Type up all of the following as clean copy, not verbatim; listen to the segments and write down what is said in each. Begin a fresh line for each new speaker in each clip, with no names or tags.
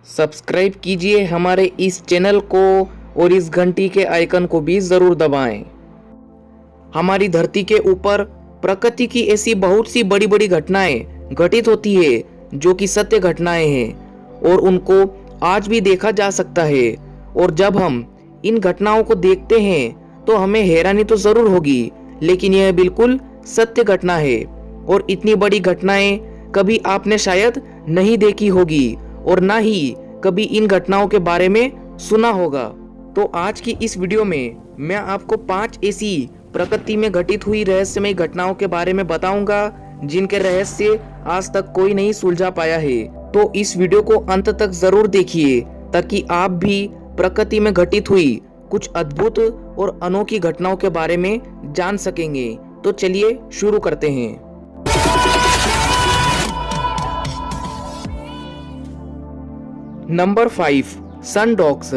Subscribe कीजिए हमारे इस चैनल को और इस घंटी के आइकन को भी ज़रूर दबाएं। हमारी धरती के ऊपर प्रकृति की ऐसी बहुत सी बड़ी बड़ी घटनाएं घटित होती है जो कि सत्य घटनाएं हैं और उनको आज भी देखा जा सकता है। और जब हम इन घटनाओं को देखते हैं तो हमें हैरानी तो ज़रूर होगी, लेकिन यह बिल्कुल सत्य घटना है। और इतनी बड़ी घटनाएं कभी आपने शायद नहीं देखी होगी और ना ही कभी इन घटनाओं के बारे में सुना होगा। तो आज की इस वीडियो में मैं आपको 5 ऐसी प्रकृति में घटित हुई रहस्यमय घटनाओं के बारे में बताऊंगा जिनके रहस्य आज तक कोई नहीं सुलझा पाया है। तो इस वीडियो को अंत तक जरूर देखिए ताकि आप भी प्रकृति में घटित हुई कुछ अद्भुत और अनोखी घटनाओं के बारे में जान सकेंगे। तो चलिए शुरू करते हैं। नंबर 5, सनडॉग्स।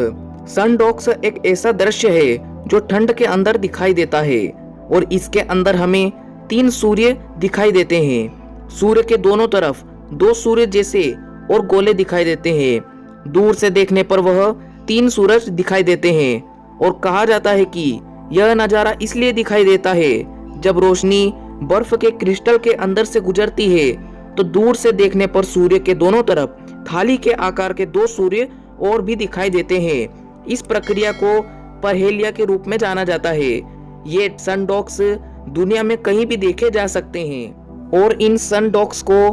सनडॉग्स एक ऐसा दृश्य है जो ठंड के अंदर दिखाई देता है और इसके अंदर हमें 3 सूर्य दिखाई देते हैं। सूर्य के दोनों तरफ 2 सूर्य जैसे और गोले दिखाई देते हैं। दूर से देखने पर वह 3 सूरज दिखाई देते हैं और कहा जाता है कि यह नज़ारा इसलिए दिखाई देता है जब रोशनी बर्फ के क्रिस्टल के अंदर से गुजरती है तो दूर से देखने पर सूर्य के दोनों तरफ थाली के आकार के 2 सूर्य और भी दिखाई देते हैं। इस प्रक्रिया को परहेलिया के रूप में जाना जाता है। ये सनडॉग्स दुनिया में कहीं भी देखे जा सकते हैं और इन सनडॉग्स को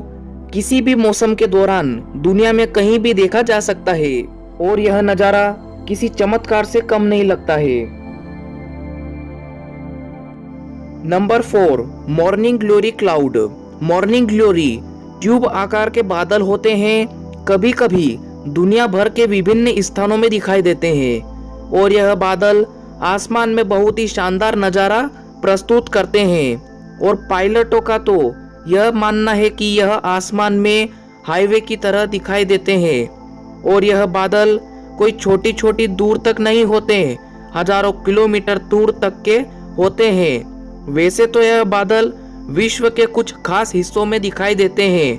किसी भी मौसम के दौरान दुनिया में कहीं भी देखा जा सकता है और यह नज़ारा किसी चमत्कार से कम नहीं लगता है। Number 4, morning glory cloud. Morning glory tube आकार के बादल होते हैं, कभी कभी दुनिया भर के विभिन्न स्थानों में दिखाई देते हैं और यह बादल आसमान में बहुत ही शानदार नज़ारा प्रस्तुत करते हैं। और पायलटों का तो यह मानना है कि यह आसमान में हाईवे की तरह दिखाई देते हैं और यह बादल कोई छोटी छोटी दूर तक नहीं होते, हजारों किलोमीटर दूर तक के होते हैं। वैसे तो यह बादल विश्व के कुछ खास हिस्सों में दिखाई देते हैं,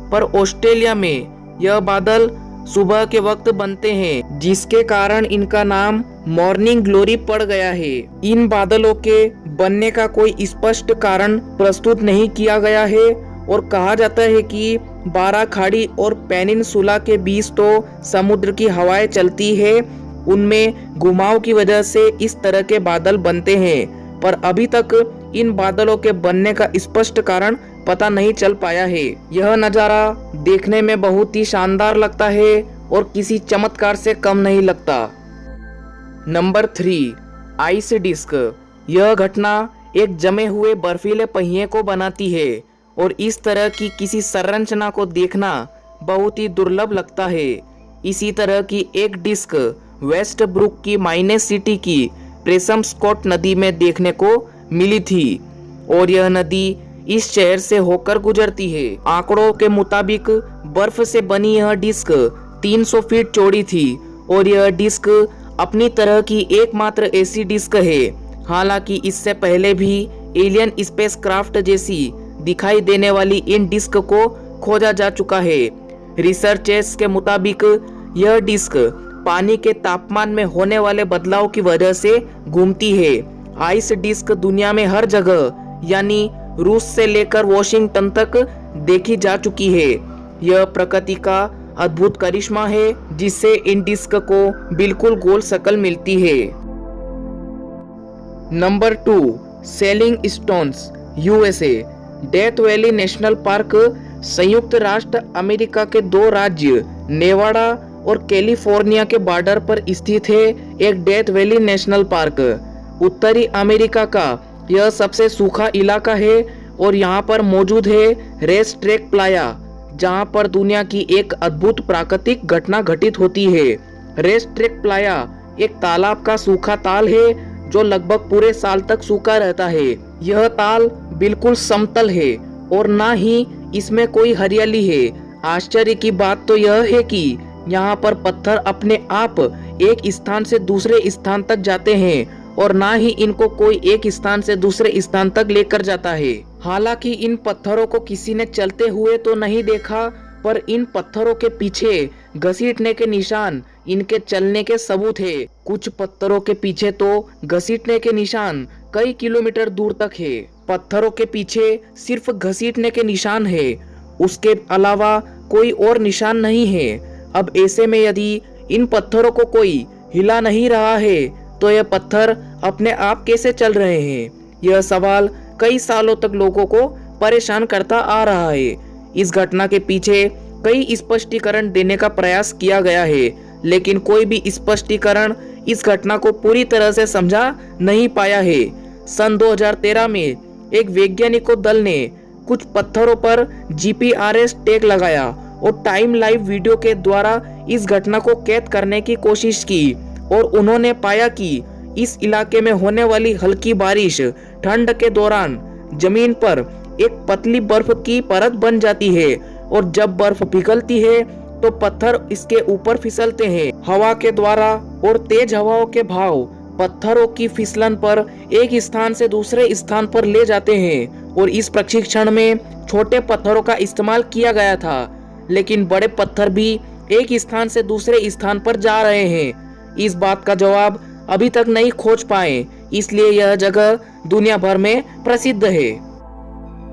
पर ऑस्ट्रेलिया में यह बादल सुबह के वक्त बनते हैं जिसके कारण इनका नाम मॉर्निंग ग्लोरी पड़ गया है। इन बादलों के बनने का कोई स्पष्ट कारण प्रस्तुत नहीं किया गया है और कहा जाता है कि 12 खाड़ी और पेनिनसुला के बीच तो समुद्र की हवाएं चलती है, उनमें घुमाव की वजह से इस तरह के बादल बनते हैं, पर अभी तक इन बादलों के बनने का स्पष्ट कारण पता नहीं चल पाया है। यह नज़ारा देखने में बहुत ही शानदार लगता है और किसी चमत्कार से कम नहीं लगता। Number 3, ice disc. यह घटना एक जमे हुए बर्फीले पहिए को बनाती है और इस तरह की किसी संरचना को देखना बहुत ही दुर्लभ लगता है। इसी तरह की एक डिस्क वेस्ट ब्रुक की माइनेस सिटी की प्रेसमस्कॉट नदी में देखने को मिली थी और यह नदी इस शहर से होकर गुजरती है। आंकड़ों के मुताबिक बर्फ से बनी यह डिस्क 300 फीट चौड़ी थी और यह डिस्क अपनी तरह की एकमात्र ऐसी डिस्क है। हालांकि इससे पहले भी एलियन स्पेसक्राफ्ट जैसी दिखाई देने वाली इन डिस्क को खोजा जा चुका है। रिसर्चर्स के मुताबिक यह डिस्क पानी के तापमान में होने वाले बदलाव की वजह से घूमती है। आइस डिस्क दुनिया में हर जगह यानी रूस से लेकर वॉशिंगटन तक देखी जा चुकी है। यह प्रकृति का अद्भुत करिश्मा है जिससे इन डिस्क को बिल्कुल गोल शक्ल मिलती है। Number 2, selling stones, USA. Death valley national park संयुक्त राष्ट्र अमेरिका के 2 राज्य नेवाडा और कैलिफोर्निया के बॉर्डर पर स्थित है। एक डेथ वैली नेशनल पार्क उत्तरी अमेरिका का यह सबसे सूखा इलाका है और यहाँ पर मौजूद है रेस ट्रैक प्लाया, जहाँ पर दुनिया की एक अद्भुत प्राकृतिक घटना घटित होती है। रेस ट्रैक प्लाया एक तालाब का सूखा ताल है जो लगभग पूरे साल तक सूखा रहता है। यह ताल बिल्कुल समतल है और ना ही इसमें कोई हरियाली है। आश्चर्य की बात तो यह है कि यहाँ पर पत्थर अपने आप एक स्थान से दूसरे स्थान तक जाते हैं और ना ही इनको कोई एक स्थान से दूसरे स्थान तक लेकर जाता है। हालांकि इन पत्थरों को किसी ने चलते हुए तो नहीं देखा, पर इन पत्थरों के पीछे घसीटने के निशान इनके चलने के सबूत है। कुछ पत्थरों के पीछे तो घसीटने के निशान कई किलोमीटर दूर तक है। पत्थरों के पीछे सिर्फ घसीटने के निशान है, उसके अलावा कोई और निशान नहीं है। अब ऐसे में यदि इन पत्थरों को कोई हिला नहीं रहा है तो यह पत्थर अपने आप कैसे चल रहे हैं? यह सवाल कई सालों तक लोगों को परेशान करता आ रहा है। इस घटना के पीछे कई स्पष्टीकरण देने का प्रयास किया गया है, लेकिन कोई भी स्पष्टीकरण इस घटना को पूरी तरह से समझा नहीं पाया है। सन 2013 में एक वैज्ञानिकों दल ने कुछ पत्थरों पर जीपीआरएस टैग लगाया और टाइम लाइव वीडियो के द्वारा इस घटना को कैद करने की कोशिश की, और उन्होंने पाया कि इस इलाके में होने वाली हल्की बारिश ठंड के दौरान जमीन पर एक पतली बर्फ की परत बन जाती है, और जब बर्फ पिघलती है तो पत्थर इसके ऊपर फिसलते हैं। हवा के द्वारा और तेज हवाओं के भाव पत्थरों की फिसलन पर एक स्थान से दूसरे स्थान पर ले जाते हैं, और इस प्रशिक्षण में छोटे पत्थरों का इस्तेमाल किया गया था, लेकिन बड़े पत्थर भी एक स्थान से दूसरे स्थान पर जा रहे हैं। इस बात का जवाब अभी तक नहीं खोज पाए, इसलिए यह जगह दुनिया भर में प्रसिद्ध है।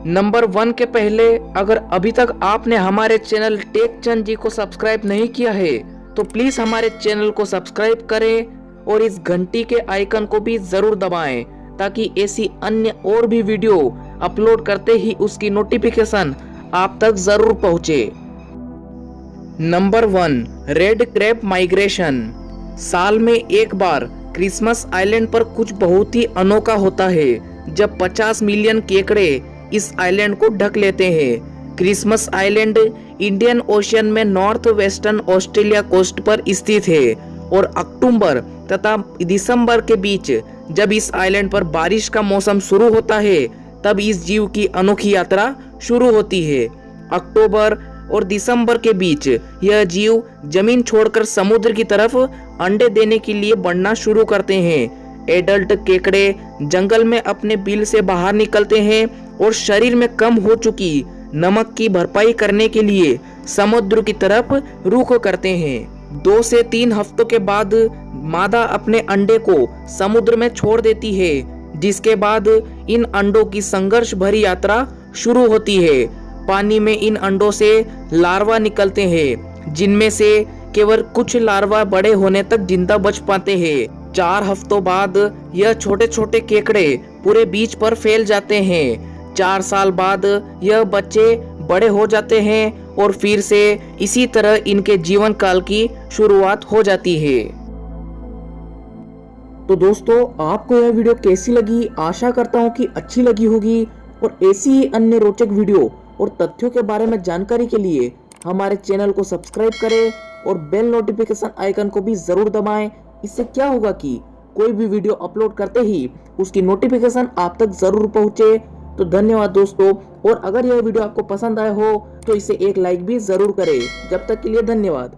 नंबर 1 के पहले, अगर अभी तक आपने हमारे चैनल टेक चंद जी को सब्सक्राइब नहीं किया है तो प्लीज हमारे चैनल को सब्सक्राइब करें और इस घंटी के आइकन को भी जरूर दबाएं, ताकि ऐसी अन्य और भी वीडियो अपलोड करते ही उसकी नोटिफिकेशन आप तक जरूर पहुंचे। Number 1, red crab migration. साल में एक बार क्रिसमस आइलैंड पर कुछ बहुत ही अनोखा होता है, जब 50 मिलियन केकड़े इस आइलैंड को ढक लेते हैं। क्रिसमस आइलैंड इंडियन ओशियन में नॉर्थ वेस्टर्न ऑस्ट्रेलिया कोस्ट पर स्थित है, और अक्टूबर तथा दिसंबर के बीच जब इस आइलैंड पर बारिश का मौसम शुरू होता है तब इस जीव की अनोखी यात्रा शुरू होती है। अक्टूबर और दिसंबर के बीच यह जीव जमीन छोड़कर समुद्र की तरफ अंडे देने के लिए बढ़ना शुरू करते हैं। एडल्ट केकड़े जंगल में अपने बिल से बाहर निकलते हैं और शरीर में कम हो चुकी नमक की भरपाई करने के लिए समुद्र की तरफ रुख करते हैं। 2 से 3 हफ्तों के बाद मादा अपने अंडे को समुद्र में छोड़ देती है, जिसके बाद इन अंडों की संघर्ष भरी यात्रा शुरू होती है। पानी में इन अंडों से लार्वा निकलते हैं, जिनमें से केवल कुछ लार्वा बड़े होने तक जिंदा बच पाते हैं। 4 हफ्तों बाद यह छोटे छोटे केकड़े पूरे बीच पर फैल जाते हैं। 4 साल बाद यह बच्चे बड़े हो जाते हैं और फिर से इसी तरह इनके जीवन काल की शुरुआत हो जाती है। तो दोस्तों, आपको यह वीडियो कैसी लगी? आशा करता हूँ कि अच्छी लगी होगी, और ऐसी ही अन्य रोचक वीडियो और तथ्यों के बारे में जानकारी के लिए हमारे चैनल को सब्सक्राइब करें और बेल नोटिफिकेशन आइकन को भी जरूर दबाएं। इससे क्या होगा कि कोई भी वीडियो अपलोड करते ही उसकी नोटिफिकेशन आप तक जरूर पहुंचे। तो धन्यवाद दोस्तों, और अगर यह वीडियो आपको पसंद आया हो तो इसे एक लाइक भी जरूर करें। जब तक के लिए धन्यवाद।